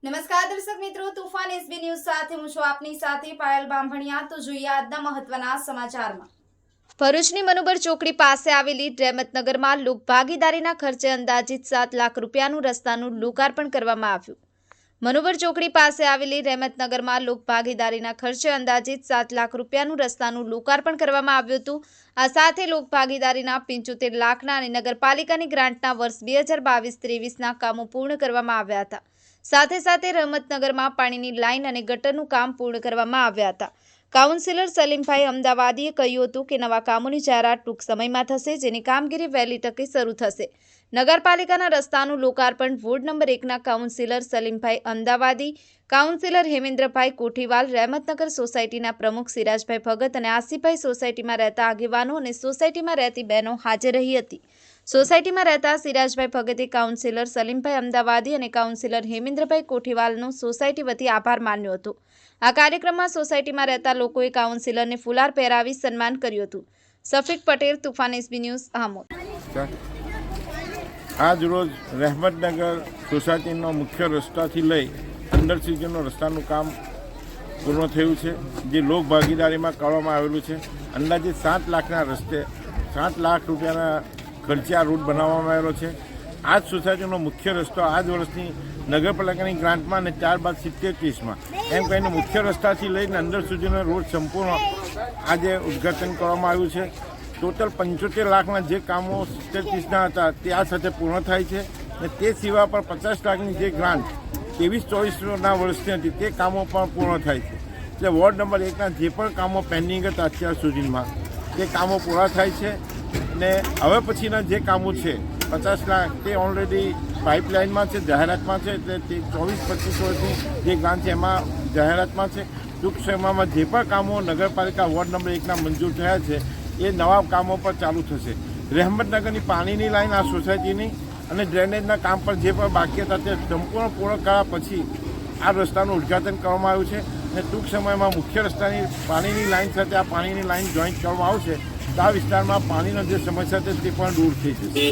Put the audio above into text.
નમસ્કાર દર્શક મિત્રો, તુફાન એસબી ન્યૂઝ સાથે હું છું આપની સાથે પાયલ બામભણિયા। તો જોઈએ આજના મહત્વના સમાચારમાં। ભરૂચની મનુબર ચોકડી પાસે આવેલી રહેમતનગરમાં લોકભાગીદારીના ખર્ચે અંદાજિત 7 લાખ રૂપિયાનું રસ્તાનું લોકાર્પણ કરવામાં આવ્યું। મનુબર ચોકડી પાસે આવેલી રહેમતનગરમાં લોકભાગીદારીના ખર્ચે અંદાજિત 7 લાખ રૂપિયાનું રસ્તાનું લોકાર્પણ કરવામાં આવ્યું હતું। આ સાથે લોકભાગીદારીના 75 લાખના અને નગરપાલિકાની ગ્રાન્ટના વર્ષ 2022-23ના કામો પૂર્ણ કરવામાં આવ્યા હતા। સાથે સાથે રહેમતનગરમાં પાણીની લાઇન અને ગટરનું કામ પૂર્ણ કરવામાં આવ્યા હતા। કાઉન્સિલર સલીમભાઈ અમદાવાદીએ કહ્યું હતું કે નવા કામોની જાહેરાત ટૂંક સમયમાં થશે, જેની કામગીરી વહેલી તકે શરૂ થશે। નગરપાલિકાના રસ્તાનું લોકાર્પણ વોર્ડ નંબર 1ના કાઉન્સિલર સલીમભાઈ અમદાવાદી, કાઉન્સિલર હેમેન્દ્રભાઈ કોઠીવાલ, રહેમતનગર સોસાયટીના પ્રમુખ સિરાજભાઈ ભગત અને આસિફભાઈ, સોસાયટીમાં રહેતા આગેવાનો અને સોસાયટીમાં રહેતી બહેનો હાજર રહી હતી। સોસાયટીમાં રહેતા સિરાજભાઈ ભગતે કાઉન્સિલર સલીમભાઈ અમદાવાદી અને કાઉન્સિલર હેમેન્દ્રભાઈ કોઠીવાલનો સોસાયટી વતી આભાર માન્યો હતો। આ કાર્યક્રમમાં સોસાયટીમાં રહેતા લોકોએ કાઉન્સિલરને ફુલાર પહેરાવી સન્માન કર્યું હતું। Safiq Patel, Tufan SB news, Amod. આજ રોજ રહેમતનગર સોસાયટીનો મુખ્ય રસ્તાથી લઈ અંદર સુધીનો રસ્તાનું કામ પૂર્ણ થયું છે, જે લોક ભાગીદારીમાં કરવામાં આવેલું છે। અંદાજે 7 લાખના રસ્તે 7 લાખ રૂપિયાના ખર્ચે આ રોડ બનાવવામાં આવેલો છે। આ જ સોસાયટીનો મુખ્ય રસ્તો આ જ વર્ષની નગરપાલિકાની ગ્રાન્ટમાં અને ત્યારબાદ 70-30માં એમ કહીને મુખ્ય રસ્તાથી લઈને અંદર સુધીનો રોડ સંપૂર્ણ આજે ઉદ્ઘાટન કરવામાં આવ્યું છે। ટોટલ 75 લાખના જે કામો 70-30ના હતા તે આ સાથે પૂર્ણ થાય છે અને તે સિવાય પણ 50 લાખની જે ગ્રાન્ટ 23-24ના વર્ષની હતી તે કામો પણ પૂર્ણ થાય છે। એટલે વોર્ડ નંબર 1ના જે પણ કામો પેન્ડિંગ હતા અત્યાર સુધીમાં તે કામો પૂરા થાય છે અને હવે પછીના જે કામો છે 50 લાખ તે ઓલરેડી પાઇપલાઇનમાં છે, જાહેરાતમાં છે। એટલે તે 24-25 વર્ષની જે ગ્રાન્ટ છે એમાં જાહેરાતમાં છે। ટૂંક સમયમાં જે પણ કામો નગરપાલિકા વોર્ડ નંબર 1ના મંજૂર થયા છે એ નવા કામો પર ચાલુ થશે। રહેમતનગરની પાણીની લાઈન આ સોસાયટીની અને ડ્રેનેજના કામ પર જે પણ બાકી હતા તે સંપૂર્ણ પૂર્ણ કર્યા પછી આ રસ્તાનું ઉદ્ઘાટન કરવામાં આવ્યું છે અને ટૂંક સમયમાં મુખ્ય રસ્તાની પાણીની લાઈન સાથે આ પાણીની લાઈન જોઈન્ટ કરવામાં આવશે તો આ વિસ્તારમાં પાણીનો જે સમસ્યા છે તે પણ દૂર થઈ જશે।